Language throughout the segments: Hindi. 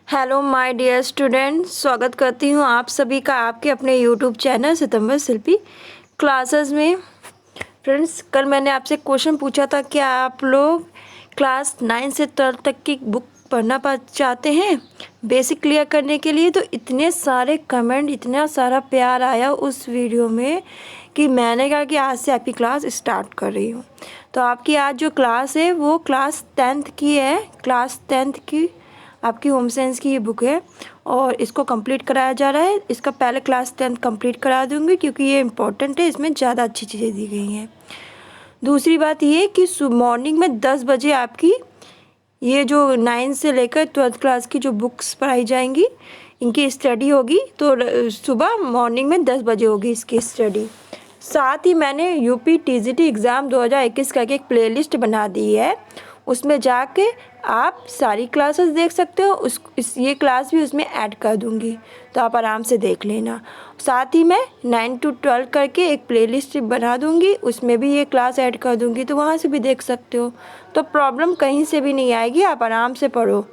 हेलो माय डियर स्टूडेंट, स्वागत करती हूँ आप सभी का आपके अपने यूट्यूब चैनल सितंबर शिल्पी क्लासेस में। फ्रेंड्स, कल मैंने आपसे क्वेश्चन पूछा था कि आप लोग क्लास 9 से 12 तक की बुक पढ़ना चाहते हैं बेसिक क्लियर करने के लिए। तो इतने सारे कमेंट, इतना सारा प्यार आया उस वीडियो में कि मैंने कहा कि आज से आपकी क्लास स्टार्ट कर रही हूँ। तो आपकी आज जो क्लास है वो क्लास 10th की है। क्लास 10th की आपकी होम साइंस की ये बुक है और इसको कंप्लीट कराया जा रहा है। इसका पहले क्लास 10th कंप्लीट करा दूँगी क्योंकि ये इम्पोर्टेंट है, इसमें ज़्यादा अच्छी चीज़ें दी गई हैं। दूसरी बात ये कि मॉर्निंग में 10 बजे आपकी ये जो 9 से लेकर 12th क्लास की जो बुक्स पढ़ाई जाएंगी इनकी स्टडी होगी। तो सुबह मॉर्निंग में 10 बजे होगी इसकी स्टडी। साथ ही मैंने यूपी टीजीटी एग्ज़ाम 2021 का एक प्लेलिस्ट बना दी है, उसमें जाके आप सारी क्लासेस देख सकते हो। ये क्लास भी उसमें ऐड कर दूंगी तो आप आराम से देख लेना। साथ ही मैं 9 to 12 करके एक प्लेलिस्ट बना दूंगी, उसमें भी ये क्लास ऐड कर दूंगी तो वहाँ से भी देख सकते हो। तो प्रॉब्लम कहीं से भी नहीं आएगी, आप आराम से पढ़ो,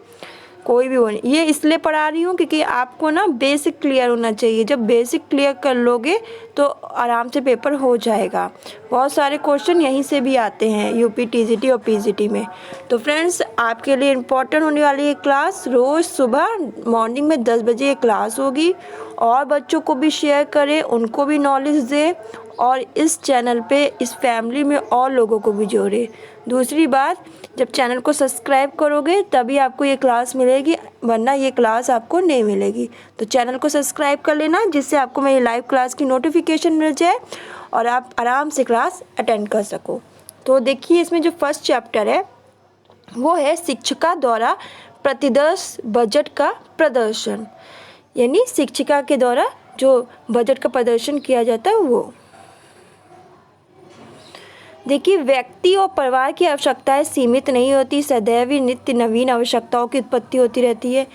कोई भी वो नहीं। ये इसलिए पढ़ा रही हूँ क्योंकि आपको ना बेसिक क्लियर होना चाहिए। जब बेसिक क्लियर कर लोगे तो आराम से पेपर हो जाएगा। बहुत सारे क्वेश्चन यहीं से भी आते हैं यूपी टीजीटी और पीजीटी में। तो फ्रेंड्स, आपके लिए इम्पोर्टेंट होने वाली ये क्लास रोज़ सुबह मॉर्निंग में 10 बजे ये क्लास होगी। और बच्चों को भी शेयर करें, उनको भी नॉलेज दें और इस चैनल पे इस फैमिली में और लोगों को भी जोड़े। दूसरी बात, जब चैनल को सब्सक्राइब करोगे तभी आपको ये क्लास मिलेगी, वरना ये क्लास आपको नहीं मिलेगी। तो चैनल को सब्सक्राइब कर लेना जिससे आपको मेरी लाइव क्लास की नोटिफिकेशन मिल जाए और आप आराम से क्लास अटेंड कर सको। तो देखिए, इसमें जो फर्स्ट चैप्टर है वो है शिक्षिका द्वारा प्रतिवर्ष बजट का प्रदर्शन, यानी शिक्षिका के द्वारा जो बजट का प्रदर्शन किया जाता है वो। देखिए, व्यक्ति और परिवार की आवश्यकताएं सीमित नहीं होती, सदैव ही नित्य नवीन आवश्यकताओं की उत्पत्ति होती रहती है।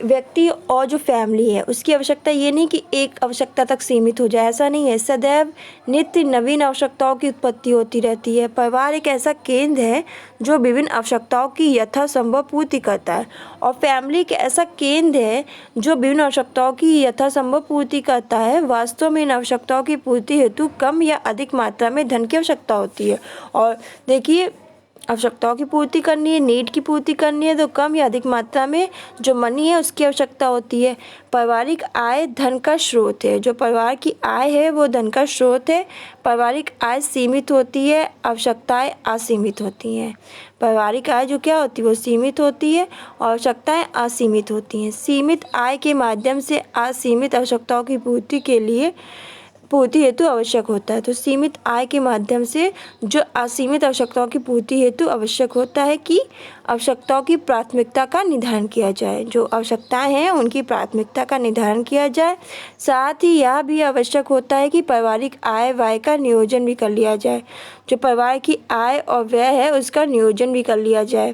व्यक्ति और जो फैमिली है उसकी आवश्यकता ये नहीं कि एक आवश्यकता तक सीमित हो जाए, ऐसा नहीं है। सदैव नित्य नवीन आवश्यकताओं की उत्पत्ति होती रहती है। परिवार एक ऐसा केंद्र है जो विभिन्न आवश्यकताओं की यथासंभव पूर्ति करता है और फैमिली एक ऐसा केंद्र है जो विभिन्न आवश्यकताओं की यथासंभव पूर्ति करता है। वास्तव में इन आवश्यकताओं की पूर्ति हेतु कम या अधिक मात्रा में धन की आवश्यकता होती है। और देखिए, आवश्यकताओं की पूर्ति करनी है, नीड की पूर्ति करनी है तो कम या अधिक मात्रा में जो मनी है उसकी आवश्यकता होती है। पारिवारिक आय धन का स्रोत है, जो परिवार की आय है वो धन का स्रोत है। पारिवारिक आय सीमित होती है, आवश्यकताएं असीमित होती हैं। पारिवारिक आय जो क्या होती है वो सीमित होती है और आवश्यकताएं असीमित होती हैं। सीमित आय के माध्यम से असीमित आवश्यकताओं की पूर्ति हेतु आवश्यक होता है। तो सीमित आय के माध्यम से जो असीमित आवश्यकताओं की पूर्ति हेतु आवश्यक होता है कि आवश्यकताओं की प्राथमिकता का निर्धारण किया जाए। जो आवश्यकताएं हैं उनकी प्राथमिकता का निर्धारण किया जाए। साथ ही यह भी आवश्यक होता है कि पारिवारिक आय व्यय का नियोजन भी कर लिया जाए। जो परिवार की आय और व्यय है उसका नियोजन भी कर लिया जाए।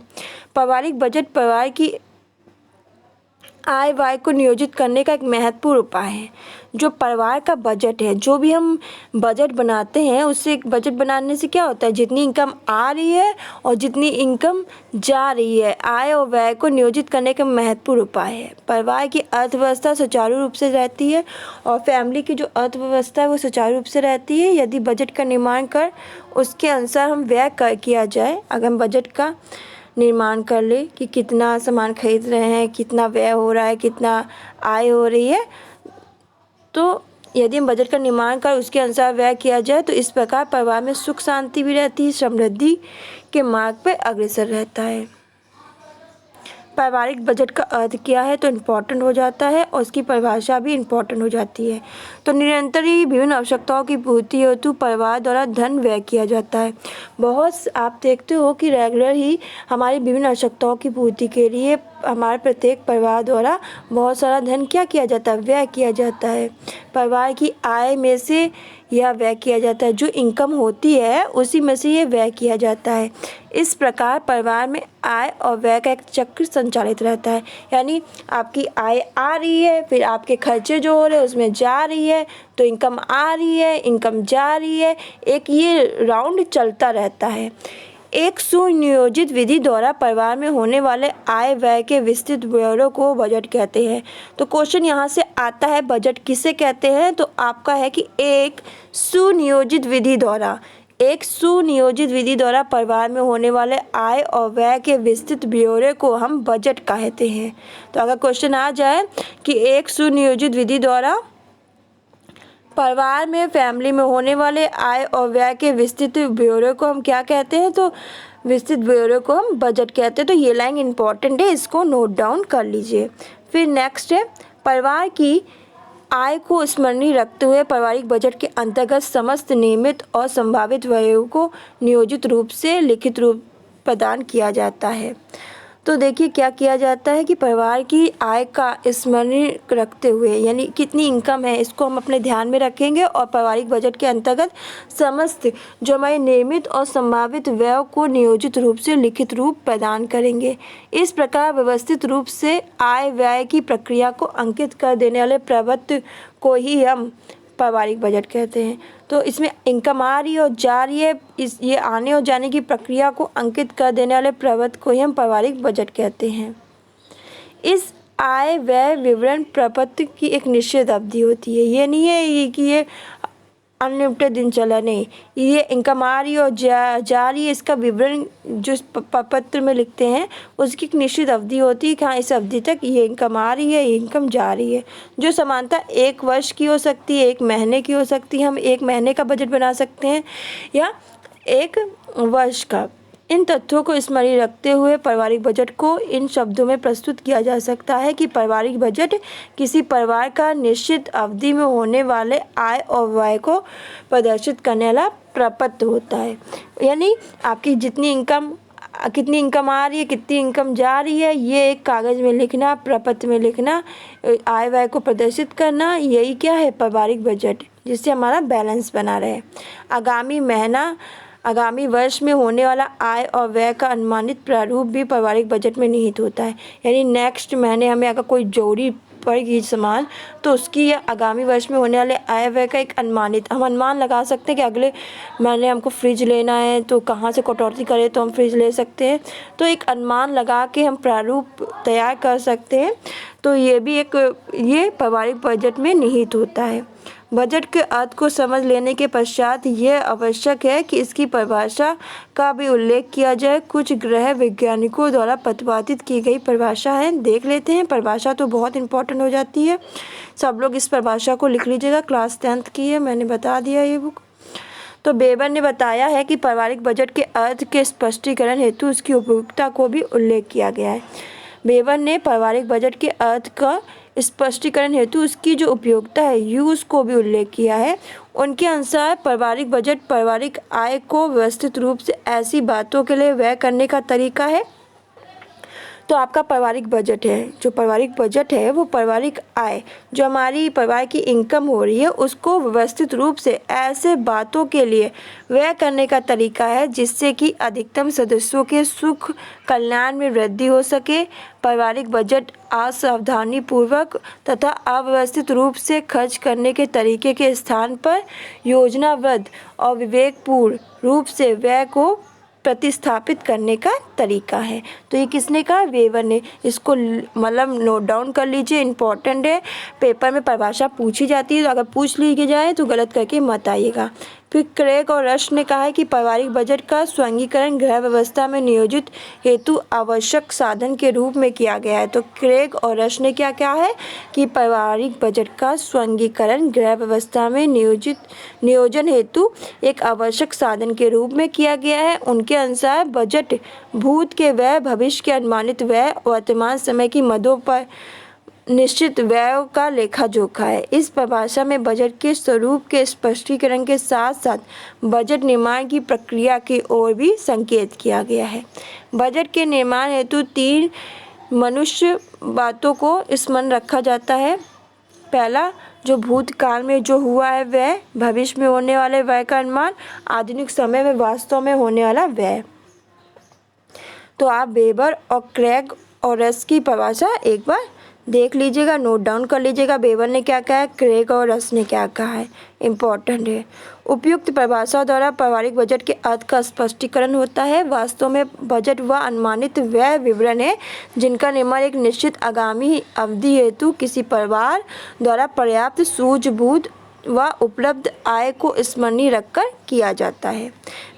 पारिवारिक बजट परिवार की आय व्यय को नियोजित करने का एक महत्वपूर्ण उपाय है। जो परिवार का बजट है, जो भी हम बजट बनाते हैं उससे, बजट बनाने से क्या होता है, जितनी इनकम आ रही है और जितनी इनकम जा रही है, आय और व्यय को नियोजित करने का महत्वपूर्ण उपाय है। परिवार की अर्थव्यवस्था सुचारू रूप से रहती है और फैमिली की जो अर्थव्यवस्था है वो सुचारू रूप से रहती है यदि बजट का निर्माण कर उसके अनुसार हम व्यय किया जाए। अगर हम बजट का निर्माण कर ले कि कितना सामान खरीद रहे हैं, कितना व्यय हो रहा है, कितना आय हो रही है, तो यदि हम बजट का निर्माण कर उसके अनुसार व्यय किया जाए तो इस प्रकार परिवार में सुख शांति भी रहती है, समृद्धि के मार्ग पर अग्रसर रहता है। पारिवारिक बजट का अर्थ क्या है तो इम्पोर्टेंट हो जाता है और उसकी परिभाषा भी इम्पोर्टेंट हो जाती है। तो निरंतर ही विभिन्न आवश्यकताओं की पूर्ति हेतु परिवार द्वारा धन व्यय किया जाता है। बहुत आप देखते हो कि रेगुलर ही हमारी विभिन्न आवश्यकताओं की पूर्ति के लिए हमारे प्रत्येक परिवार द्वारा बहुत सारा धन क्या किया जाता है, व्यय किया जाता है। परिवार की आय में से यह व्यय किया जाता है, जो इनकम होती है उसी में से ये व्यय किया जाता है। इस प्रकार परिवार में आय और व्यय का एक चक्र संचालित रहता है, यानी आपकी आय आ रही है, फिर आपके खर्चे जो हो रहे हैं उसमें जा रही है, तो इनकम आ रही है, इनकम जा रही है, एक ये राउंड चलता रहता है। एक सुनियोजित विधि द्वारा परिवार में होने वाले आय व्यय के विस्तृत ब्यौरे को बजट कहते हैं। तो क्वेश्चन यहाँ से आता है बजट किसे कहते हैं, तो आपका है कि एक सुनियोजित विधि द्वारा परिवार में होने वाले आय और व्यय के विस्तृत ब्यौरे को हम बजट कहते हैं। तो अगर क्वेश्चन आ जाए कि एक सुनियोजित विधि द्वारा परिवार में फैमिली में होने वाले आय और व्यय के विस्तृत ब्यौरे को हम क्या कहते हैं, तो विस्तृत ब्यौरे को हम बजट कहते हैं। तो ये लाइन इंपॉर्टेंट है, इसको नोट डाउन कर लीजिए। फिर नेक्स्ट है परिवार की आय को स्मरणीय रखते हुए पारिवारिक बजट के अंतर्गत समस्त नियमित और संभावित व्ययों को नियोजित रूप से लिखित रूप प्रदान किया जाता है। तो देखिए क्या किया जाता है कि परिवार की आय का स्मरणीय रखते हुए, यानी कितनी इनकम है इसको हम अपने ध्यान में रखेंगे और पारिवारिक बजट के अंतर्गत समस्त जो हमारे नियमित और संभावित व्यय को नियोजित रूप से लिखित रूप प्रदान करेंगे। इस प्रकार व्यवस्थित रूप से आय व्यय की प्रक्रिया को अंकित कर देने वाले प्रपत्र को ही हम पारिवारिक बजट कहते हैं। तो इसमें इनकम आ रही है और जा रही है, ये आने और जाने की प्रक्रिया को अंकित कर देने वाले प्रपत्र को ही हम पारिवारिक बजट कहते हैं। इस आय व्यय विवरण प्रपत्र की एक निश्चित अवधि होती है। ये नहीं है कि ये अनलिमिटेड दिन चला, नहीं, ये इनकम आ रही है और जा रही है। इसका विवरण जो पत्र में लिखते हैं उसकी एक निश्चित अवधि होती है कि हाँ इस अवधि तक ये इनकम आ रही है, ये इनकम जा रही है। जो समानता 1 वर्ष की हो सकती है, 1 महीने की हो सकती है, हम 1 महीने का बजट बना सकते हैं या 1 वर्ष का। इन तथ्यों को स्मरणीय रखते हुए पारिवारिक बजट को इन शब्दों में प्रस्तुत किया जा सकता है कि पारिवारिक बजट किसी परिवार का निश्चित अवधि में होने वाले आय और व्यय को प्रदर्शित करने वाला प्रपत्र होता है। यानी आपकी कितनी इनकम आ रही है, कितनी इनकम जा रही है, ये एक कागज़ में लिखना, प्रपत्र में लिखना, आय व्यय को प्रदर्शित करना, यही क्या है पारिवारिक बजट, जिससे हमारा बैलेंस बना रहे। आगामी वर्ष में होने वाला आय और व्यय का अनुमानित प्रारूप भी पारिवारिक बजट में निहित होता है। यानी नेक्स्ट महीने हमें अगर कोई जरूरी पड़ेगी सामान तो उसकी या आगामी वर्ष में होने वाले आय व्यय का एक हम अनुमान लगा सकते हैं कि अगले महीने हमको फ्रिज लेना है तो कहाँ से कटौती करें तो हम फ्रिज ले सकते हैं। तो एक अनुमान लगा के हम प्रारूप तैयार कर सकते हैं। तो ये भी ये पारिवारिक बजट में निहित होता है। बजट के अर्थ को समझ लेने के पश्चात यह आवश्यक है कि इसकी परिभाषा का भी उल्लेख किया जाए। कुछ गृह वैज्ञानिकों द्वारा प्रतिपादित की गई परिभाषा है, देख लेते हैं। परिभाषा तो बहुत इंपॉर्टेंट हो जाती है, सब लोग इस परिभाषा को लिख लीजिएगा। क्लास 10th की है, मैंने बता दिया ये बुक। तो वेबर ने बताया है कि पारिवारिक बजट के अर्थ के स्पष्टीकरण हेतु उसकी उपयोगिता को भी उल्लेख किया गया है। वेबर ने पारिवारिक बजट के अर्थ का स्पष्टीकरण हेतु उसकी जो उपयोगिता है यूज़ को भी उल्लेख किया है। उनके अनुसार पारिवारिक बजट पारिवारिक आय को व्यवस्थित रूप से ऐसी बातों के लिए व्यय करने का तरीका है। तो आपका पारिवारिक बजट है, जो पारिवारिक बजट है वो पारिवारिक आय जो हमारी परिवार की इनकम हो रही है उसको व्यवस्थित रूप से ऐसे बातों के लिए व्यय करने का तरीका है जिससे कि अधिकतम सदस्यों के सुख कल्याण में वृद्धि हो सके। पारिवारिक बजट असावधानी पूर्वक तथा अव्यवस्थित रूप से खर्च करने के तरीके के स्थान पर योजनाबद्ध और विवेकपूर्ण रूप से व्यय को प्रतिस्थापित करने का तरीका है। तो ये किसने कहा? वेबर ने। इसको मतलब नोट डाउन कर लीजिए, इंपॉर्टेंट है। पेपर में परिभाषा पूछी जाती है तो अगर पूछ ली जाए तो गलत करके मत आइएगा। फिर क्रेग और रश ने कहा है कि पारिवारिक बजट का स्वंगीकरण गृह व्यवस्था में नियोजित हेतु आवश्यक साधन के रूप में किया गया है। तो क्रेग और रश ने क्या कहा है कि पारिवारिक बजट का स्वंगीकरण गृह व्यवस्था में नियोजन हेतु एक आवश्यक साधन के रूप में किया गया है। उनके अनुसार बजट भूत के व्यय, भविष्य के अनुमानित व्यय, वर्तमान समय की मदों पर निश्चित व्यय का लेखा जोखा है। इस परिभाषा में बजट के स्वरूप के स्पष्टीकरण के साथ साथ बजट निर्माण की प्रक्रिया की ओर भी संकेत किया गया है। बजट के निर्माण हेतु 3 मनुष्य बातों को स्मरण रखा जाता है। पहला, जो भूतकाल में जो हुआ है व्यय, भविष्य में होने वाले व्यय का अनुमान, आधुनिक समय में वास्तव में होने वाला व्यय। तो आप वेबर और क्रेग और रश की परिभाषा एक बार देख लीजिएगा, नोट डाउन कर लीजिएगा। बेबल ने क्या कहा है, क्रेग और रस ने क्या कहा है, इम्पॉर्टेंट है। उपयुक्त परिभाषा द्वारा पारिवारिक बजट के अर्थ का स्पष्टीकरण होता है। वास्तव में बजट वह अनुमानित व्यय विवरण है जिनका निर्माण एक निश्चित आगामी अवधि हेतु किसी परिवार द्वारा पर्याप्त सूझबूझ व उपलब्ध आय को स्मरणीय रखकर किया जाता है।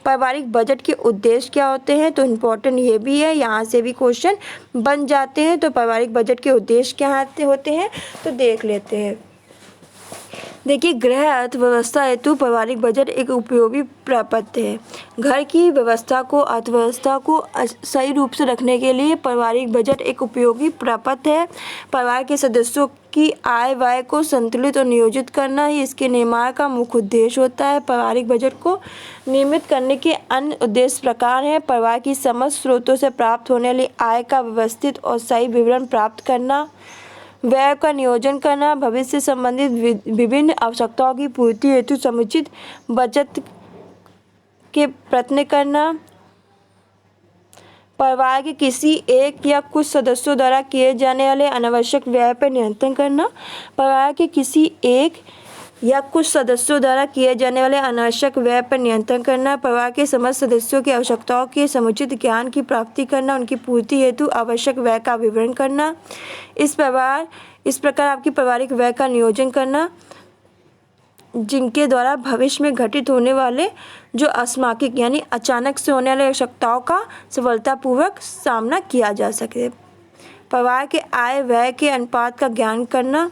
पारिवारिक बजट के उद्देश्य क्या होते हैं, तो इम्पोर्टेंट ये भी है, यहाँ से भी क्वेश्चन बन जाते हैं। तो पारिवारिक बजट के उद्देश्य क्या होते हैं, तो देख लेते हैं। देखिए, गृह अर्थव्यवस्था हेतु पारिवारिक बजट एक उपयोगी प्रपत्र है। घर की अर्थव्यवस्था को सही रूप से रखने के लिए पारिवारिक बजट एक उपयोगी प्रपत्र है। परिवार के सदस्यों की आय व्यय को संतुलित और नियोजित करना ही इसके निर्माण का मुख्य उद्देश्य होता है। पारिवारिक बजट को नियमित करने के अन्य उद्देश्य प्रकार हैं। परिवार की समस्त स्रोतों से प्राप्त होने वाली आय का व्यवस्थित और सही विवरण प्राप्त करना, व्यय का नियोजन करना, भविष्य से संबंधित विभिन्न आवश्यकताओं की पूर्ति हेतु समुचित बचत के प्रयत्न करना, परिवार के किसी एक या कुछ सदस्यों द्वारा किए जाने वाले अनावश्यक व्यय पर नियंत्रण करना, परिवार के किसी एक या कुछ सदस्यों द्वारा किए जाने वाले अनावश्यक व्यय पर नियंत्रण करना, परिवार के समस्त सदस्यों की आवश्यकताओं के समुचित ज्ञान की प्राप्ति करना, उनकी पूर्ति हेतु आवश्यक व्यय का विवरण करना, इस प्रकार आपकी पारिवारिक व्यय का नियोजन करना, जिनके द्वारा भविष्य में घटित होने वाले जो अस्माकिक यानी अचानक से होने वाले आवश्यकताओं का सफलतापूर्वक सामना किया जा सके। परिवार के आय व्यय के अनुपात का ज्ञान करना,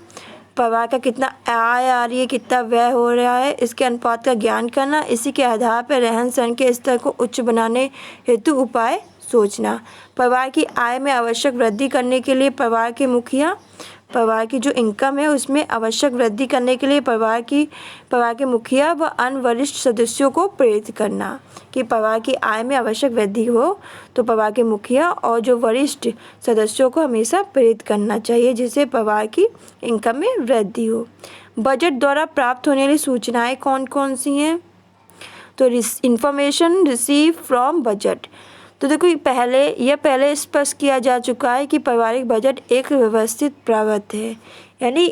परिवार का कितना आय आ रही है, कितना व्यय हो रहा है, इसके अनुपात का ज्ञान करना, इसी के आधार पर रहन सहन के स्तर को उच्च बनाने हेतु उपाय सोचना। परिवार की आय में आवश्यक वृद्धि करने के लिए परिवार की जो इनकम है उसमें आवश्यक वृद्धि करने के लिए परिवार के मुखिया व अन्य वरिष्ठ सदस्यों को प्रेरित करना कि परिवार की आय में आवश्यक वृद्धि हो, तो परिवार के मुखिया और जो वरिष्ठ सदस्यों को हमेशा प्रेरित करना चाहिए जिससे परिवार की इनकम में वृद्धि हो। बजट द्वारा प्राप्त होने वाली सूचनाएं कौन कौन सी हैं, तो इंफॉर्मेशन रिसीव फ्रॉम बजट। तो देखो पहले स्पष्ट किया जा चुका है कि पारिवारिक बजट एक व्यवस्थित प्रपत्र है, यानी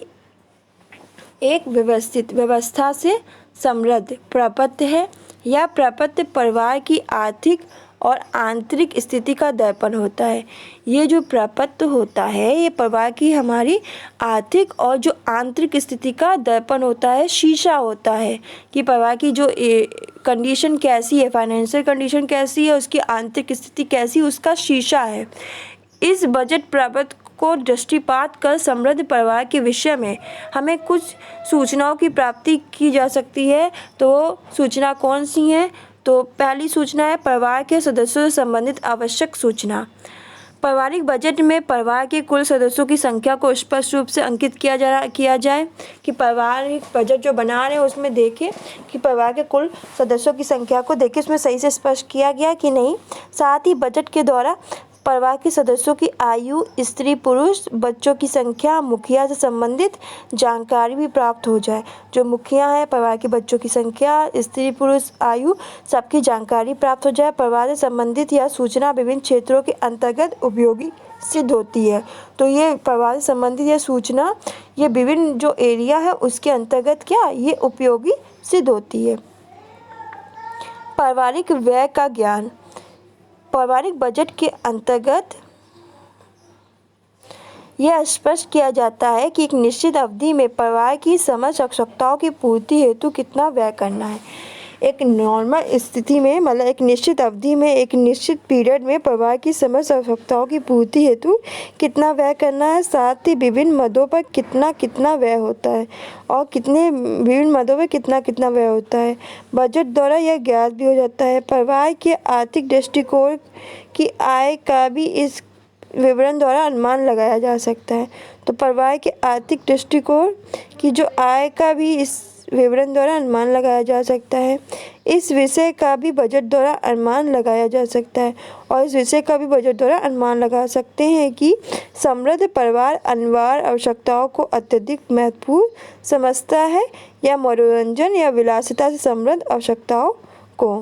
एक व्यवस्था से समृद्ध प्रपत्र है। यह प्रपत्र परिवार की आर्थिक और आंतरिक स्थिति का दर्पण होता है। ये जो प्रपत्र होता है ये परिवार की हमारी आर्थिक और जो आंतरिक स्थिति का दर्पण होता है, शीशा होता है कि परिवार की जो कंडीशन कैसी है, फाइनेंशियल कंडीशन कैसी है, उसकी आंतरिक स्थिति कैसी, उसका शीशा है। इस बजट प्रपत्र को दृष्टिपात कर समृद्ध परिवार के विषय में हमें कुछ सूचनाओं की प्राप्ति की जा सकती है। तो सूचना कौन सी है, तो पहली सूचना है परिवार के सदस्यों से संबंधित आवश्यक सूचना। पारिवारिक बजट में परिवार के कुल सदस्यों की संख्या को स्पष्ट रूप से अंकित किया जाए कि पारिवारिक बजट जो बना रहे हैं उसमें देखिए कि परिवार के कुल सदस्यों की संख्या को देखिए उसमें सही से स्पष्ट किया गया कि नहीं। साथ ही बजट के द्वारा परिवार के सदस्यों की आयु, स्त्री पुरुष, बच्चों की संख्या, मुखिया से संबंधित जानकारी भी प्राप्त हो जाए। जो मुखिया है, परिवार के बच्चों की संख्या, स्त्री पुरुष, आयु, सबकी जानकारी प्राप्त हो जाए। परिवार से संबंधित यह सूचना विभिन्न क्षेत्रों के अंतर्गत उपयोगी सिद्ध होती है। तो ये परिवार से संबंधित यह सूचना ये विभिन्न जो एरिया है उसके अंतर्गत क्या ये उपयोगी सिद्ध होती है। पारिवारिक व्यय का ज्ञान। पारिवारिक बजट के अंतर्गत यह स्पष्ट किया जाता है कि एक निश्चित अवधि में परिवार की समस्त आवश्यकताओं की पूर्ति हेतु कितना व्यय करना है। एक नॉर्मल स्थिति में मतलब एक निश्चित अवधि में एक निश्चित पीरियड में परिवार की समस्त आवश्यकताओं की पूर्ति हेतु कितना व्यय करना है, साथ ही विभिन्न मदों पर कितना व्यय होता है और कितने विभिन्न मदों पर कितना व्यय होता है। बजट द्वारा यह ज्ञात भी हो जाता है। परिवार के आर्थिक दृष्टिकोण की आय का भी इस विवरण द्वारा अनुमान लगाया जा सकता है। तो परिवार के आर्थिक दृष्टिकोण की जो आय का भी इस विवरण द्वारा अनुमान लगाया जा सकता है। इस विषय का भी बजट द्वारा अनुमान लगाया जा सकता है और इस विषय का भी बजट द्वारा अनुमान लगा सकते हैं कि समृद्ध परिवार अनिवार्य आवश्यकताओं को अत्यधिक महत्वपूर्ण समझता है या मनोरंजन या विलासिता से समृद्ध आवश्यकताओं को।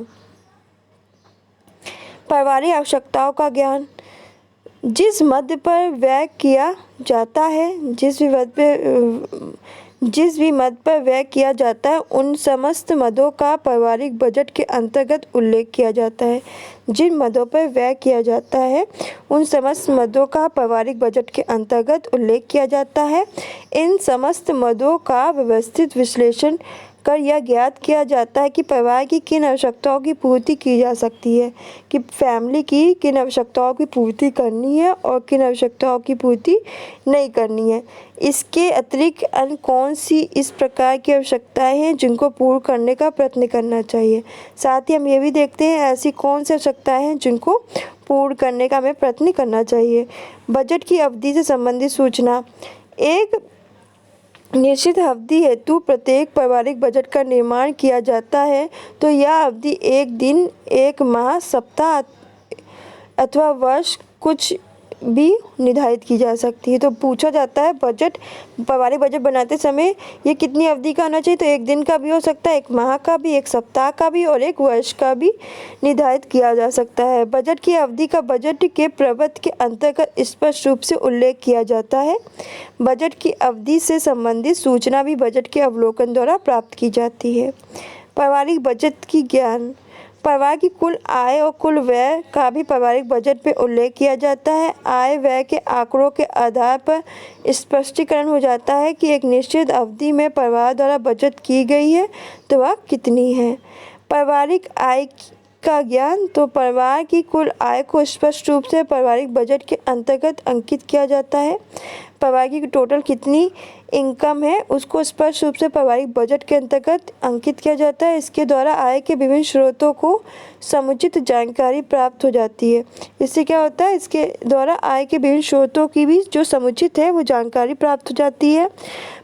पारिवारिक आवश्यकताओं का ज्ञान। जिस मद पर व्यय किया जाता है जिस भी मद पर व्यय किया जाता है उन समस्त मदों का पारिवारिक बजट के अंतर्गत उल्लेख किया जाता है। जिन मदों पर व्यय किया जाता है उन समस्त मदों का पारिवारिक बजट के अंतर्गत उल्लेख किया जाता है। इन समस्त मदों का व्यवस्थित विश्लेषण कर यह ज्ञात किया जाता है कि परिवार की किन आवश्यकताओं की पूर्ति की जा सकती है, कि फैमिली की किन आवश्यकताओं की पूर्ति करनी है और किन आवश्यकताओं की पूर्ति नहीं करनी है। इसके अतिरिक्त अन्य कौन सी इस प्रकार की आवश्यकताएं हैं जिनको पूर्ण करने का प्रयत्न करना चाहिए। साथ ही हम ये भी देखते हैं ऐसी कौन सी आवश्यकताएं हैं जिनको पूर्ण करने का हमें प्रयत्न करना चाहिए। बजट की अवधि से संबंधित सूचना। एक निश्चित अवधि हेतु प्रत्येक पारिवारिक बजट का निर्माण किया जाता है तो यह अवधि एक दिन, एक माह, सप्ताह अथवा वर्ष कुछ भी निर्धारित की जा सकती है। तो पूछा जाता है बजट, पारिवारिक बजट बनाते समय ये कितनी अवधि का होना चाहिए, तो एक दिन का भी हो सकता है, एक माह का भी, एक सप्ताह का भी और एक वर्ष का भी निर्धारित किया जा सकता है। बजट की अवधि का बजट के प्रबंध के अंतर्गत स्पष्ट रूप से उल्लेख किया जाता है। बजट की अवधि से संबंधित सूचना भी बजट के अवलोकन द्वारा प्राप्त की जाती है। पारिवारिक बजट की ज्ञान। परिवार की कुल आय और कुल व्यय का भी पारिवारिक बजट में उल्लेख किया जाता है। आय व्यय के आंकड़ों के आधार पर स्पष्टीकरण हो जाता है कि एक निश्चित अवधि में परिवार द्वारा बचत की गई है तो वह कितनी है। पारिवारिक आय का ज्ञान। तो परिवार की कुल आय को स्पष्ट रूप से पारिवारिक बजट के अंतर्गत अंकित किया जाता है। परिवार की टोटल कितनी इनकम है उसको स्पष्ट रूप से पारिवारिक बजट के अंतर्गत अंकित किया जाता है। इसके द्वारा आय के विभिन्न स्रोतों को समुचित जानकारी प्राप्त हो जाती है। इससे क्या होता है, इसके द्वारा आय के विभिन्न स्रोतों की भी जो समुचित है वो जानकारी प्राप्त हो जाती है।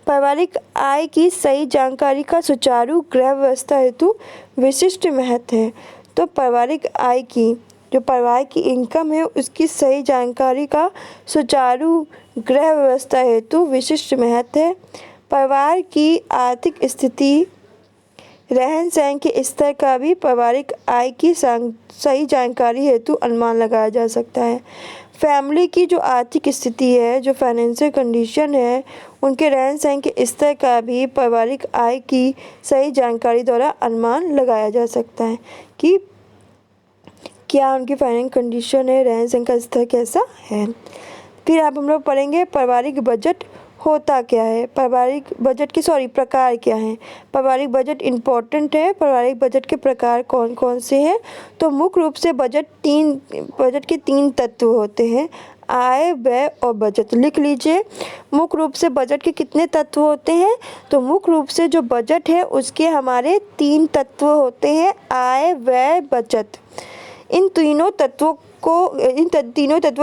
पारिवारिक आय की सही जानकारी का सुचारू गृह व्यवस्था हेतु विशिष्ट महत्व है। तो पारिवारिक आय की जो परिवार की इनकम है उसकी सही जानकारी का सुचारू गृह व्यवस्था हेतु विशिष्ट महत्व है। परिवार की आर्थिक स्थिति, रहन सहन के स्तर का भी पारिवारिक आय की सही जानकारी हेतु अनुमान लगाया जा सकता है। फैमिली की जो आर्थिक स्थिति है, जो फाइनेंशियल कंडीशन है, उनके रहन सहन के स्तर का भी पारिवारिक आय की सही जानकारी द्वारा अनुमान लगाया जा सकता है कि क्या उनकी फाइनेंशियल कंडीशन है, रहन सहन का स्तर कैसा है। फिर आप हम लोग पढ़ेंगे पारिवारिक बजट होता क्या है, पारिवारिक बजट के प्रकार क्या हैं। पारिवारिक बजट इम्पोर्टेंट है। पारिवारिक बजट के प्रकार कौन कौन से हैं, तो मुख्य रूप से बजट के तीन तत्व होते हैं, आय, व्यय और बचत। लिख लीजिए, मुख्य रूप से बजट के कितने तत्व होते हैं, तो मुख्य रूप से जो बजट है उसके हमारे तीन तत्व होते हैं, आय, व्यय, बचत। इन तीनों तत्वों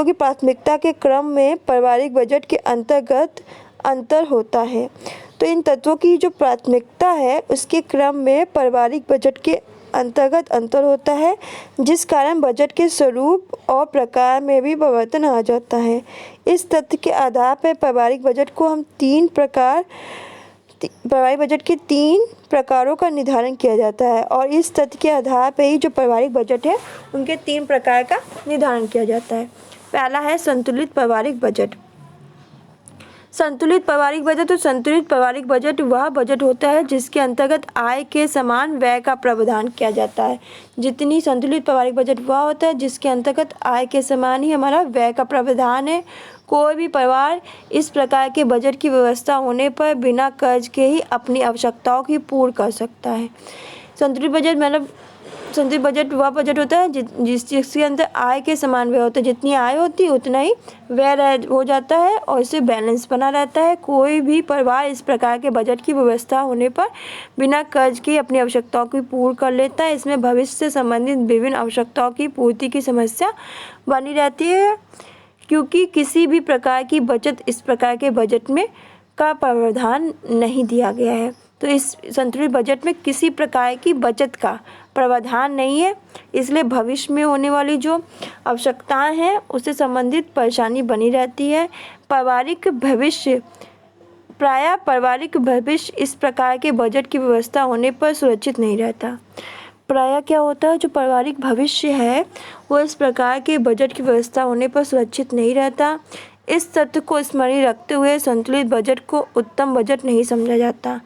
की प्राथमिकता के क्रम में पारिवारिक बजट के अंतर्गत अंतर होता है। तो इन तत्वों की जो प्राथमिकता है उसके क्रम में पारिवारिक बजट के अंतर्गत अंतर होता है, जिस कारण बजट के स्वरूप और प्रकार में भी परिवर्तन आ जाता है। इस तथ्य के आधार पर पारिवारिक बजट के तीन प्रकारों का निर्धारण किया जाता है और इस तथ्य के आधार पर ही जो पारिवारिक बजट है उनके तीन प्रकार का निर्धारण किया जाता है। पहला है संतुलित पारिवारिक बजट। संतुलित पारिवारिक बजट। तो संतुलित पारिवारिक बजट वह बजट होता है जिसके अंतर्गत आय के समान व्यय का प्रावधान किया जाता है। जितनी संतुलित पारिवारिक बजट वह होता है जिसके अंतर्गत आय के समान ही हमारा व्यय का प्रावधान है। कोई भी परिवार इस प्रकार के बजट की व्यवस्था होने पर बिना कर्ज के ही अपनी आवश्यकताओं की पूर्ण कर सकता है। संतुलित बजट वह बजट होता है जिसके अंदर आय के समान व्यय होता है। जितनी आय होती है उतना ही व्यय हो जाता है और इससे बैलेंस बना रहता है। कोई भी परिवार इस प्रकार के बजट की व्यवस्था होने पर बिना कर्ज के अपनी आवश्यकताओं की पूर्ण कर लेता है। इसमें भविष्य से संबंधित विभिन्न आवश्यकताओं की पूर्ति की समस्या बनी रहती है, क्योंकि किसी भी प्रकार की बचत इस प्रकार के बजट में का प्रावधान नहीं दिया गया है। तो इस संतुलित बजट में किसी प्रकार की बचत का प्रावधान नहीं है, इसलिए भविष्य में होने वाली जो आवश्यकताएं हैं उससे संबंधित परेशानी बनी रहती है। पारिवारिक भविष्य इस प्रकार के बजट की व्यवस्था होने पर सुरक्षित नहीं रहता। प्रायः क्या होता है, जो पारिवारिक भविष्य है वो इस प्रकार के बजट की व्यवस्था होने पर सुरक्षित नहीं रहता। इस तथ्य को स्मरण रखते हुए संतुलित बजट को उत्तम बजट नहीं समझा जाता,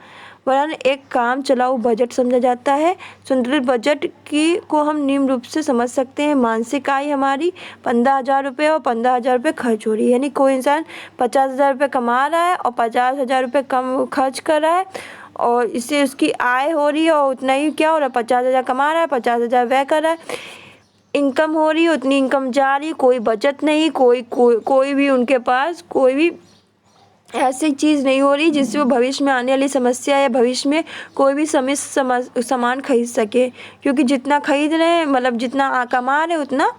वरन एक काम चलाऊ बजट समझा जाता है। संतुलित बजट की को हम निम्न रूप से समझ सकते हैं। मासिक आय हमारी 15,000 रुपये और 15,000 रुपये खर्च हो रही है, यानी कोई इंसान 50,000 रुपये कमा रहा है और 50,000 रुपये कम खर्च कर रहा है, और इससे उसकी आय हो रही है और उतना ही क्या हो रहा है, 50,000 कमा रहा है, 50,000 व्यय कर रहा है। इनकम हो रही है, उतनी इनकम जा रही है, कोई बचत नहीं, कोई भी उनके पास कोई भी ऐसी चीज़ नहीं हो रही जिससे वो भविष्य में आने वाली समस्या या भविष्य में कोई भी सामान खरीद सके, क्योंकि जितना खरीद रहे हैं, मतलब जितना कमा रहे हैं उतना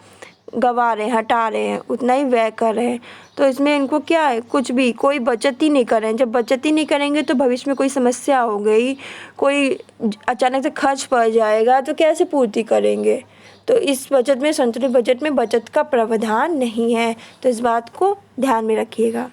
गवा रहे हैं, हटा रहे हैं, उतना ही व्यय कर रहे हैं। तो इसमें इनको क्या है, कुछ भी कोई बचत ही नहीं कर रहे हैं। जब बचत ही नहीं करेंगे तो भविष्य में कोई समस्या हो गई, कोई अचानक से खर्च पड़ जाएगा तो कैसे पूर्ति करेंगे। तो इस बजट में, संतुलित बजट में बचत का प्रावधान नहीं है, तो इस बात को ध्यान में रखिएगा।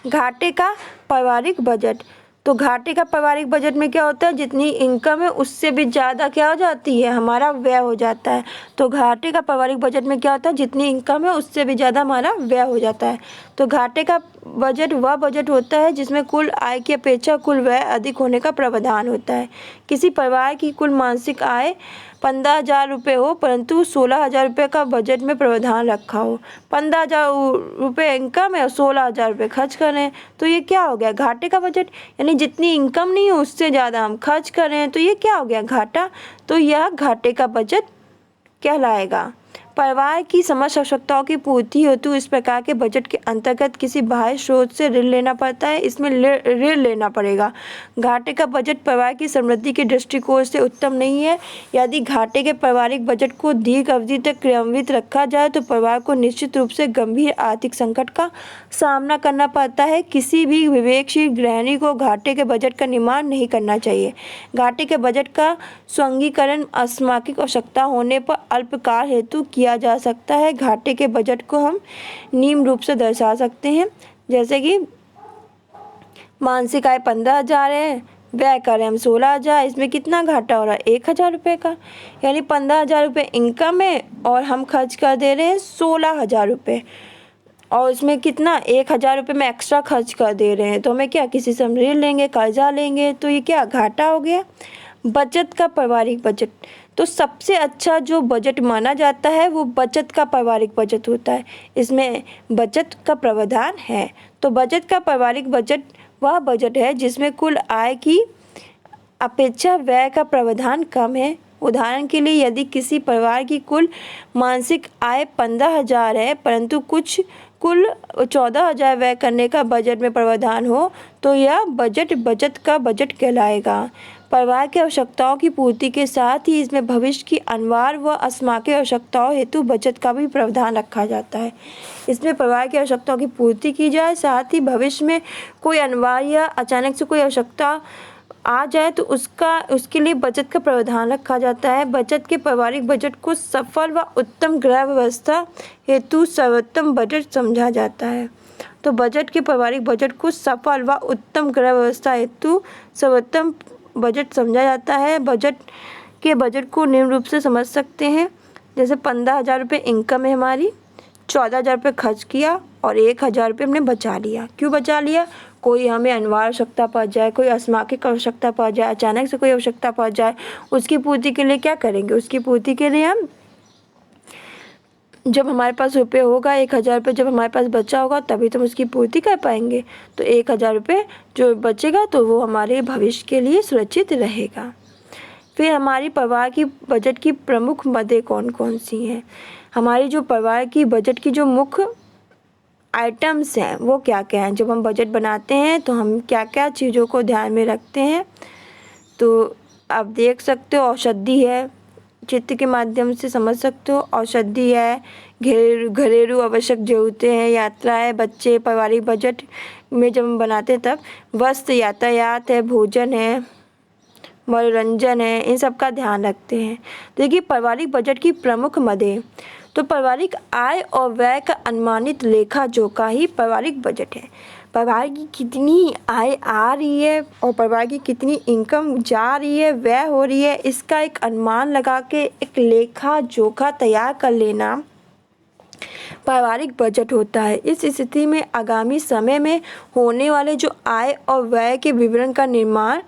घाटे का पारिवारिक बजट। तो घाटे का पारिवारिक बजट में क्या होता है, जितनी इनकम है उससे भी ज़्यादा क्या हो जाती है, हमारा व्यय हो जाता है। तो घाटे का पारिवारिक बजट में क्या होता है, जितनी इनकम है उससे भी ज़्यादा हमारा व्यय हो जाता है। तो घाटे का बजट वह बजट होता है जिसमें कुल आय की अपेक्षा कुल व्यय अधिक होने का प्रावधान होता है। किसी परिवार की कुल मासिक आय 15,000 रुपये हो, परंतु 16,000 रुपये का बजट में प्रावधान रखा हो। 15,000 रुपये इनकम है और 16,000 रुपये खर्च कर रहे हैं, तो ये क्या हो गया, घाटे का बजट। यानी जितनी इनकम नहीं है उससे ज़्यादा हम खर्च कर रहे हैं, तो ये क्या हो गया, घाटा। तो यह घाटे का बजट कहलाएगा। परिवार की समस्त आवश्यकताओं की पूर्ति हेतु इस प्रकार के बजट के अंतर्गत किसी बाह्य स्रोत से ऋण लेना पड़ता है, इसमें ऋण लेना पड़ेगा। घाटे का बजट परिवार की समृद्धि के दृष्टिकोण से उत्तम नहीं है। यदि घाटे के पारिवारिक बजट को दीर्घ अवधि तक क्रियान्वित रखा जाए तो परिवार को निश्चित रूप से गंभीर आर्थिक संकट का सामना करना पड़ता है। किसी भी विवेकशील गृहिणी को घाटे के बजट का निर्माण नहीं करना चाहिए। घाटे के बजट का स्वर्गीकरण आकस्मिक आवश्यकता होने पर अल्पकाल हेतु किया जा सकता है। घाटे के बजट को हम निम्न रूप से दर्शा सकते हैं, जैसे कि मासिक आय 15,000 है, व्यय करें हम 16,000, इसमें कितना घाटा हो रहा है, 1,000 रुपये का। यानी 15,000 रुपये इनकम है और हम खर्च कर दे रहे हैं 16,000 रुपये, और उसमें कितना 1,000 रुपये में एक्स्ट्रा खर्च कर दे रहे हैं। तो हमें क्या, किसी से हम ऋण लेंगे, कर्जा लेंगे, तो ये क्या, घाटा हो गया। बचत का पारिवारिक बजट। तो सबसे अच्छा जो बजट माना जाता है वो बचत का पारिवारिक बजट होता है, इसमें बचत का प्रावधान है। तो बचत का पारिवारिक बजट वह बजट है जिसमें कुल आय की अपेक्षा व्यय का प्रावधान कम है। उदाहरण के लिए, यदि किसी परिवार की कुल मासिक आय 15,000 है परंतु कुल 14,000 व्यय करने का बजट में प्रावधान हो, तो यह बजट बचत का बजट कहलाएगा। परिवार की आवश्यकताओं की पूर्ति के साथ ही इसमें भविष्य की अनिवार्य व अकस्मिक आवश्यकताओं हेतु बचत का भी प्रावधान रखा जाता है। इसमें परिवार की आवश्यकताओं की पूर्ति की जाए, साथ ही भविष्य में कोई अनिवार्य या अचानक से कोई आवश्यकता आ जाए तो उसके लिए बचत का प्रावधान रखा जाता है। बचत के पारिवारिक बजट को सफल व उत्तम गृह व्यवस्था हेतु सर्वोत्तम बजट समझा जाता है। तो बजट के पारिवारिक बजट को सफल व उत्तम गृह व्यवस्था हेतु सर्वोत्तम बजट समझा जाता है। बजट को निम्न रूप से समझ सकते हैं, जैसे 15,000 रुपये इनकम है हमारी, 14,000 रुपये खर्च किया और 1,000 रुपये हमने बचा लिया। क्यों बचा लिया, कोई हमें अनिवार्य आवश्यकता पड़ जाए, कोई अकस्मिक आवश्यकता पड़ जाए, अचानक से कोई आवश्यकता पड़ जाए, उसकी पूर्ति के लिए क्या करेंगे, उसकी पूर्ति के लिए हम जब हमारे पास रुपये होगा, 1,000 रुपये जब हमारे पास बचा होगा तभी तो हम उसकी पूर्ति कर पाएंगे। तो 1,000 रुपये जो बचेगा तो वो हमारे भविष्य के लिए सुरक्षित रहेगा। फिर हमारी परिवार की बजट की प्रमुख मदें कौन कौन सी हैं। हमारी जो परिवार की बजट की जो मुख्य आइटम्स हैं वो क्या क्या हैं। जब हम बजट बनाते हैं तो हम क्या क्या चीज़ों को ध्यान में रखते हैं, तो आप देख सकते हो, औषधि है, चित्र के माध्यम से समझ सकते हो। औषधि है, घरेलू आवश्यक ज़रूरतें हैं, यात्रा है, बच्चे, पारिवारिक बजट में जब हम बनाते हैं तब वस्त्र, यातायात है, भोजन है, मनोरंजन है, इन सब का ध्यान रखते हैं। देखिए पारिवारिक बजट की प्रमुख मदें। तो पारिवारिक आय और व्यय का अनुमानित लेखा जोखा ही पारिवारिक बजट है। परिवार की कितनी आय आ रही है और परिवार की कितनी इनकम जा रही है, व्यय हो रही है, इसका एक अनुमान लगा के एक लेखा जोखा तैयार कर लेना पारिवारिक बजट होता है। इस स्थिति में आगामी समय में होने वाले जो आय और व्यय के विवरण का निर्माण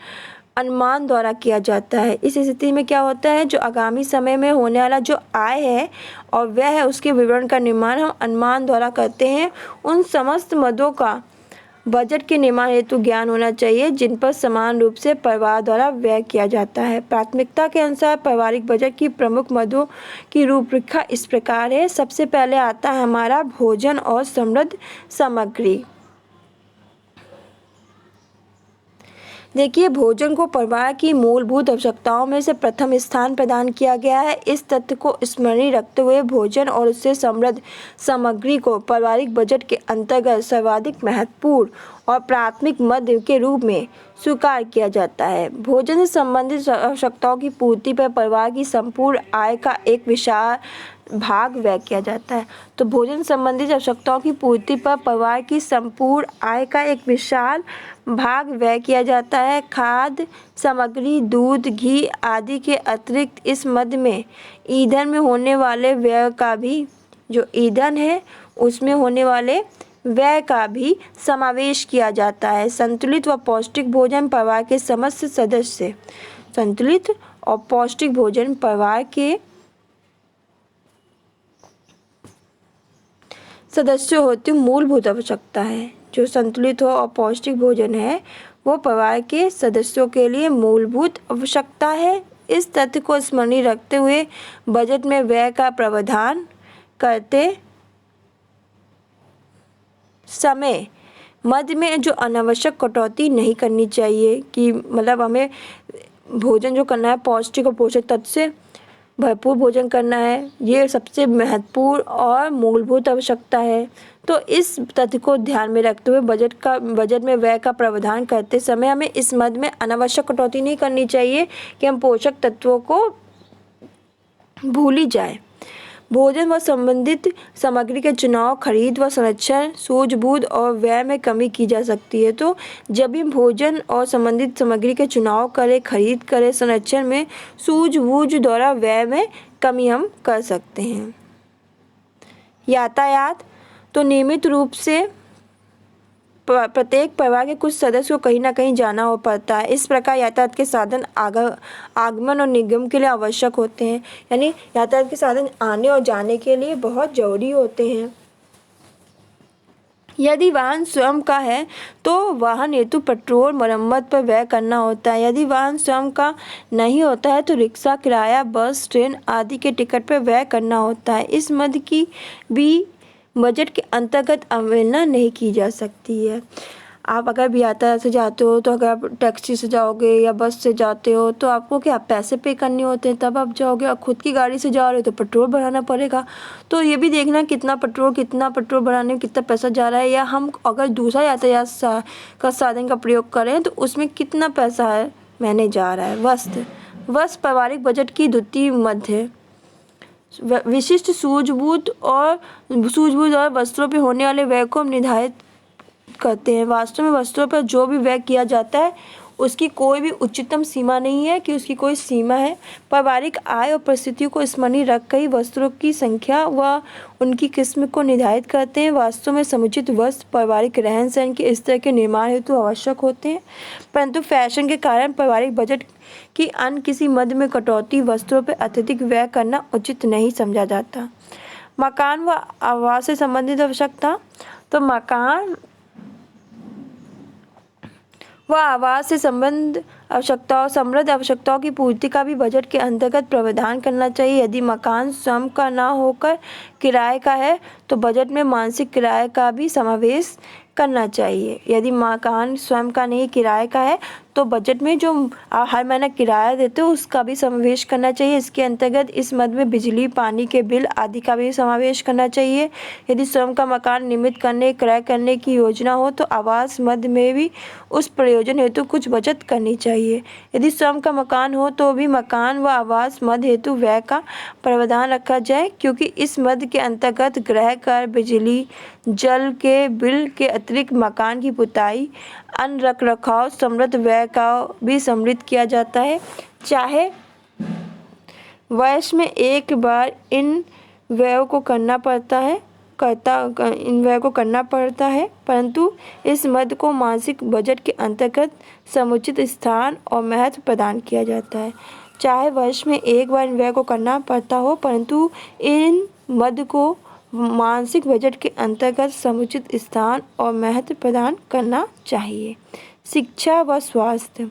अनुमान द्वारा किया जाता है। इस स्थिति में क्या होता है, जो आगामी समय में होने वाला जो आय है और व्यय है उसके विवरण का निर्माण हम अनुमान द्वारा करते हैं। उन समस्त मदों का बजट के निर्माण हेतु ज्ञान होना चाहिए जिन पर समान रूप से परिवार द्वारा व्यय किया जाता है। प्राथमिकता के अनुसार पारिवारिक बजट की प्रमुख मदों की रूपरेखा इस प्रकार है। सबसे पहले आता है हमारा भोजन और समृद्ध सामग्री। देखिए, भोजन को परिवार की मूलभूत आवश्यकताओं में से प्रथम स्थान प्रदान किया गया है। इस तथ्य को स्मरणीय रखते हुए भोजन और उससे समृद्ध सामग्री को पारिवारिक बजट के अंतर्गत सर्वाधिक महत्वपूर्ण और प्राथमिक मद के रूप में स्वीकार किया जाता है। भोजन से संबंधित आवश्यकताओं की पूर्ति पर परिवार की संपूर्ण आय का एक विशाल भाग व्यय किया जाता है। तो भोजन संबंधित आवश्यकताओं की पूर्ति पर परिवार की संपूर्ण आय का एक विशाल भाग व्यय किया जाता है। खाद्य सामग्री, दूध, घी आदि के अतिरिक्त इस मद में ईंधन में होने वाले व्यय का भी, जो ईंधन है उसमें होने वाले व्यय का भी समावेश किया जाता है। संतुलित व पौष्टिक भोजन परिवार के समस्त सदस्य, संतुलित और पौष्टिक भोजन परिवार के सदस्य होती मूलभूत आवश्यकता है। जो संतुलित हो और पौष्टिक भोजन है वो परिवार के सदस्यों के लिए मूलभूत आवश्यकता है। इस तथ्य को स्मरणीय रखते हुए बजट में व्यय का प्रावधान करते समय मद में जो अनावश्यक कटौती नहीं करनी चाहिए, कि मतलब हमें भोजन जो करना है पौष्टिक और पोषक तत्व से भरपूर भोजन करना है, ये सबसे महत्वपूर्ण और मूलभूत आवश्यकता है। तो इस तथ्य को ध्यान में रखते हुए बजट में व्यय का प्रावधान करते समय हमें इस मद में अनावश्यक कटौती नहीं करनी चाहिए कि हम पोषक तत्वों को भूल ही जाए। भोजन व संबंधित सामग्री के चुनाव, खरीद व संरक्षण, सूझबूझ और व्यय में कमी की जा सकती है। तो जब भी भोजन और संबंधित सामग्री के चुनाव करें, खरीद करें, संरक्षण में सूझबूझ द्वारा व्यय में कमी हम कर सकते हैं। यातायात, तो नियमित रूप से प्रत्येक परिवार के कुछ सदस्य को कहीं ना कहीं जाना हो पड़ता है। इस प्रकार यातायात के साधन आगमन और निर्गमन के लिए आवश्यक होते हैं, यानी यातायात के साधन आने और जाने के लिए बहुत जरूरी होते हैं। यदि वाहन स्वयं का है तो वाहन हेतु पेट्रोल मरम्मत पर व्यय करना होता है। यदि वाहन स्वयं का नहीं होता है तो रिक्शा किराया, बस, ट्रेन आदि के टिकट पर व्यय करना होता है। इस मद की भी बजट के अंतर्गत अवहेलना नहीं की जा सकती है। आप अगर भी यातायात से जाते हो तो अगर आप टैक्सी से जाओगे या बस से जाते हो तो आपको क्या पैसे पे करने होते हैं, तब आप जाओगे। और खुद की गाड़ी से जा रहे हो तो पेट्रोल भराना पड़ेगा। तो ये भी देखना कितना पेट्रोल भराने में कितना पैसा जा रहा है, या हम अगर दूसरा यातायात का साधन का प्रयोग करें तो उसमें कितना पैसा है महीने जा रहा है। वस्त्र पारिवारिक बजट की द्वितीय मद है। विशिष्ट सूझबूझ और वस्त्रों पर होने वाले व्यय को हम निर्धारित करते हैं। वास्तव में वस्त्रों पर जो भी व्यय किया जाता है उसकी कोई भी उच्चतम सीमा नहीं है कि उसकी कोई सीमा है। पारिवारिक आय और परिस्थितियों को स्मरणीय रखकर ही वस्त्रों की संख्या व उनकी किस्म को निर्धारित करते हैं। वास्तव में समुचित वस्त्र पारिवारिक रहन सहन के स्तर के निर्माण हेतु आवश्यक होते हैं, परंतु फैशन के कारण पारिवारिक बजट की अन्य किसी मद में कटौती, वस्त्रों पर अत्यधिक व्यय करना उचित नहीं समझा जाता। मकान व आवास से संबंधित आवश्यकता, तो मकान व आवास से समृद्ध आवश्यकताओं की पूर्ति का भी बजट के अंतर्गत प्रावधान करना चाहिए। यदि मकान स्वयं का न होकर किराए का है तो बजट में मासिक किराए का भी समावेश करना चाहिए। यदि मकान स्वयं का नहीं किराए का है तो बजट में जो हर महीना किराया देते हो उसका भी समावेश करना चाहिए। इसके अंतर्गत इस मद में बिजली, पानी के बिल आदि का भी समावेश करना चाहिए। यदि स्वयं का मकान निर्मित करने, क्रय करने की योजना हो तो आवास मद में भी उस प्रयोजन हेतु कुछ बचत करनी चाहिए। चाहिए। यदि स्वयं का मकान हो तो भी मकान व आवास मद हेतु व्यय का प्रावधान रखा जाए, क्योंकि इस मद के अंतर्गत गृह कर, बिजली जल के बिल के अतिरिक्त मकान की पुताई, अन्य रख रखाव समृद्ध व्यय का भी सम्मिलित किया जाता है। चाहे वर्ष में एक बार इन व्ययों को करना पड़ता है, परंतु इस मद को मासिक बजट के अंतर्गत समुचित स्थान और महत्व प्रदान किया जाता है। चाहे वर्ष में एक बार इन व्यय को करना पड़ता हो, परंतु इन मद को मासिक बजट के अंतर्गत समुचित स्थान और महत्व प्रदान करना चाहिए। शिक्षा व स्वास्थ्य।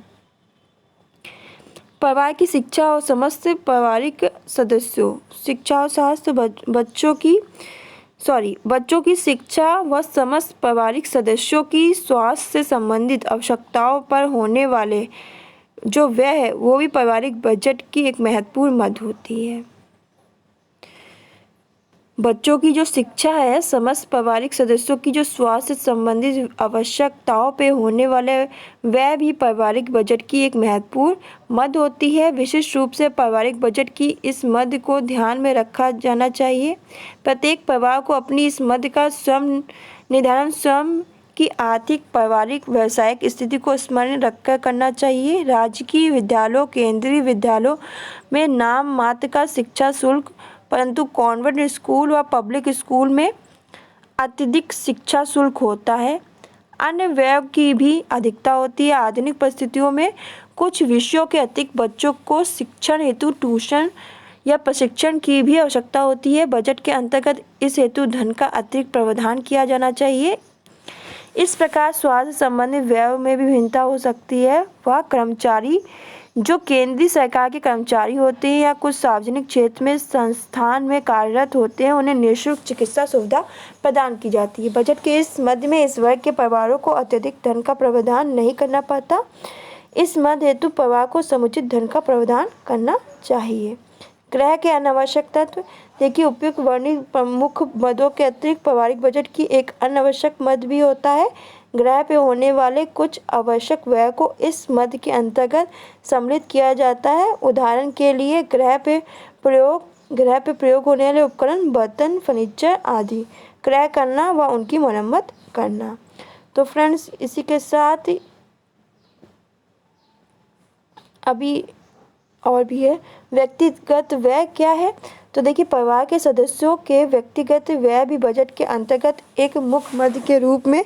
परिवार की शिक्षा और समस्त पारिवारिक सदस्यों शिक्षा और स्वास्थ्य बच्चों की शिक्षा व समस्त पारिवारिक सदस्यों की स्वास्थ्य से संबंधित आवश्यकताओं पर होने वाले जो व्यय है वो भी पारिवारिक बजट की एक महत्वपूर्ण मद होती है। बच्चों की जो शिक्षा है, समस्त पारिवारिक सदस्यों की जो स्वास्थ्य संबंधित आवश्यकताओं पे होने वाले वह भी पारिवारिक बजट की एक महत्वपूर्ण मद होती है। विशेष रूप से पारिवारिक बजट की इस मद को ध्यान में रखा जाना चाहिए। प्रत्येक परिवार को अपनी इस मद का स्वयं निर्धारण स्वयं की आर्थिक, पारिवारिक, व्यावसायिक स्थिति को स्मरण रखकर करना चाहिए। राजकीय विद्यालयों, केंद्रीय विद्यालयों में नाम मात्र का शिक्षा शुल्क, परंतु कॉन्वेंट स्कूल व पब्लिक स्कूल में अत्यधिक शिक्षा शुल्क होता है। अन्य व्यय की भी अधिकता होती है। आधुनिक परिस्थितियों में कुछ विषयों के अतिरिक्त बच्चों को शिक्षण हेतु ट्यूशन या प्रशिक्षण की भी आवश्यकता होती है। बजट के अंतर्गत इस हेतु धन का अतिरिक्त प्रावधान किया जाना चाहिए। इस प्रकार स्वास्थ्य संबंधित व्यय में भी भिन्नता हो सकती है। वह कर्मचारी जो केंद्रीय सरकार के कर्मचारी होते हैं या कुछ सार्वजनिक क्षेत्र में संस्थान में कार्यरत होते हैं, उन्हें निःशुल्क चिकित्सा सुविधा प्रदान की जाती है। बजट के इस मद में इस वर्ग के परिवारों को अत्यधिक धन का प्रावधान नहीं करना पड़ता। इस मद हेतु परिवार को समुचित धन का प्रावधान करना चाहिए। गृह के अनावश्यक तत्व। देखिए, उपयुक्त वर्णित प्रमुख मदों के अतिरिक्त पारिवारिक बजट की एक अनावश्यक मद भी होता है। गृह पे होने वाले कुछ आवश्यक व्यय को इस मद के अंतर्गत सम्मिलित किया जाता है। उदाहरण के लिए गृह पे प्रयोग होने वाले उपकरण, बर्तन, फर्नीचर आदि क्रय करना व उनकी मरम्मत करना। तो फ्रेंड्स, इसी के साथ अभी और भी है। व्यक्तिगत व्यय क्या है? तो देखिए, परिवार के सदस्यों के व्यक्तिगत व्यय भी बजट के अंतर्गत एक मुख्य मद के रूप में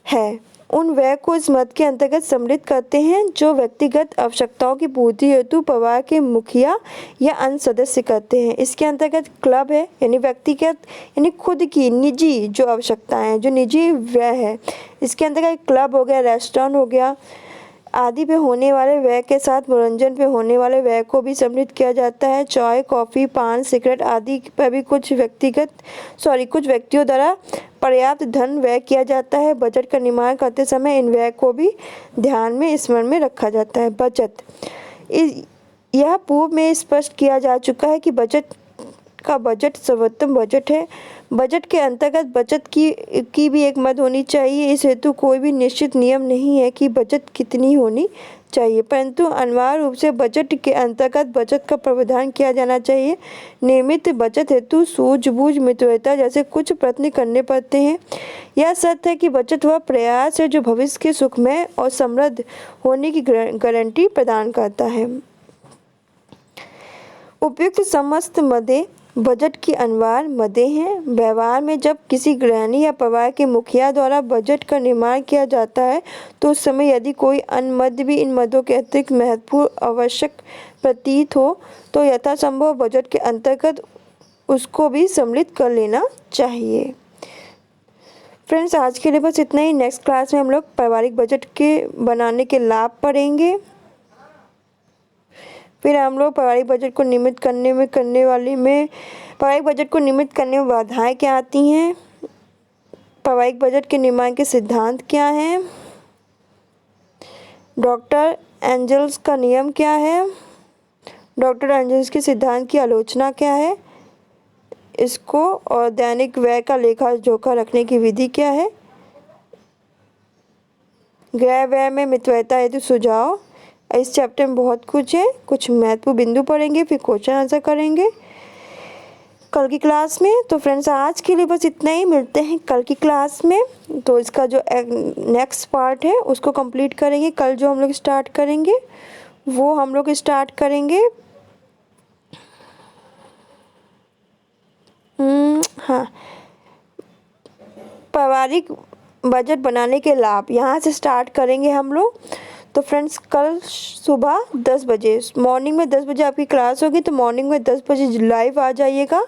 है। उन व्यय को इस मद के अंतर्गत सम्मिलित करते हैं जो व्यक्तिगत आवश्यकताओं की पूर्ति हेतु परिवार के मुखिया या अन्य सदस्य करते हैं। इसके अंतर्गत क्लब है, यानी व्यक्तिगत यानी खुद की निजी जो आवश्यकताएं हैं, जो निजी व्यय है, इसके अंतर्गत क्लब हो गया, रेस्टोरेंट हो गया आदि पे होने वाले व्यय के साथ मनोरंजन पे होने वाले व्यय को भी सम्मिलित किया जाता है। चाय, कॉफ़ी, पान, सिगरेट आदि पर भी कुछ व्यक्तियों द्वारा पर्याप्त धन व्यय किया जाता है। बजट का निर्माण करते समय इन व्यय को भी ध्यान में स्मरण में रखा जाता है। बचत। यह पूर्व में स्पष्ट किया जा चुका है कि बजट सर्वोत्तम बजट है। बजट के अंतर्गत बचत की भी एक मद होनी चाहिए। इस हेतु कोई भी निश्चित नियम नहीं है कि बचत कितनी होनी चाहिए, परंतु अनिवार्य रूप से बजट के अंतर्गत बचत का प्रावधान किया जाना चाहिए। नियमित बचत हेतु सूझबूझ, मितव्ययिता जैसे कुछ प्रयत्न करने पड़ते हैं। यह सत्य है कि बचत वह प्रयास है जो भविष्य के सुखमय और समृद्ध होने की गारंटी प्रदान करता है। उपयुक्त समस्त मदें बजट की अनिवार्य मदें हैं। व्यवहार में जब किसी गृहिणी या परिवार के मुखिया द्वारा बजट का निर्माण किया जाता है तो उस समय यदि कोई अन्य मद भी इन मदों के अतिरिक्त महत्वपूर्ण आवश्यक प्रतीत हो तो यथासंभव बजट के अंतर्गत उसको भी सम्मिलित कर लेना चाहिए। फ्रेंड्स, आज के लिए बस इतना ही। नेक्स्ट क्लास में हम लोग पारिवारिक बजट के बनाने के लाभ पढ़ेंगे। फिर हम लोग पारिवारिक बजट को नियमित करने में बाधाएं क्या आती हैं, पारिवारिक बजट के निर्माण के सिद्धांत क्या हैं, डॉक्टर एंजल्स का नियम क्या है, डॉक्टर एंजल्स के सिद्धांत की आलोचना क्या है, इसको और दैनिक व्यय का लेखा जोखा रखने की विधि क्या है, गृह व्यय में मितव्ययिता हेतु सुझाव, इस चैप्टर में बहुत कुछ है, कुछ महत्वपूर्ण बिंदु पढ़ेंगे, फिर क्वेश्चन आंसर करेंगे कल की क्लास में। तो फ्रेंड्स आज के लिए बस इतना ही, मिलते हैं कल की क्लास में। तो इसका जो नेक्स्ट पार्ट है उसको कंप्लीट करेंगे। कल जो हम लोग स्टार्ट करेंगे वो हम लोग स्टार्ट करेंगे हाँ, पारिवारिक बजट बनाने के लाभ, यहाँ से स्टार्ट करेंगे हम लोग। तो फ्रेंड्स कल सुबह 10 बजे, मॉर्निंग में 10 बजे आपकी क्लास होगी, तो मॉर्निंग में 10 बजे लाइव आ जाइएगा।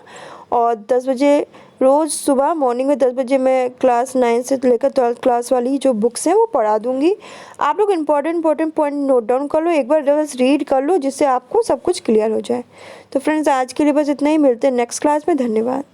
और 10 बजे रोज़ सुबह मॉर्निंग में 10 बजे मैं क्लास 9 से लेकर 12th क्लास वाली जो बुक्स हैं वो पढ़ा दूँगी। आप लोग इंपॉर्टेंट पॉइंट नोट डाउन कर लो, एक बार बस रीड कर लो, जिससे आपको सब कुछ क्लियर हो जाए। तो फ्रेंड्स आज के लिए बस इतना ही, मिलते हैं नेक्स्ट क्लास में। धन्यवाद।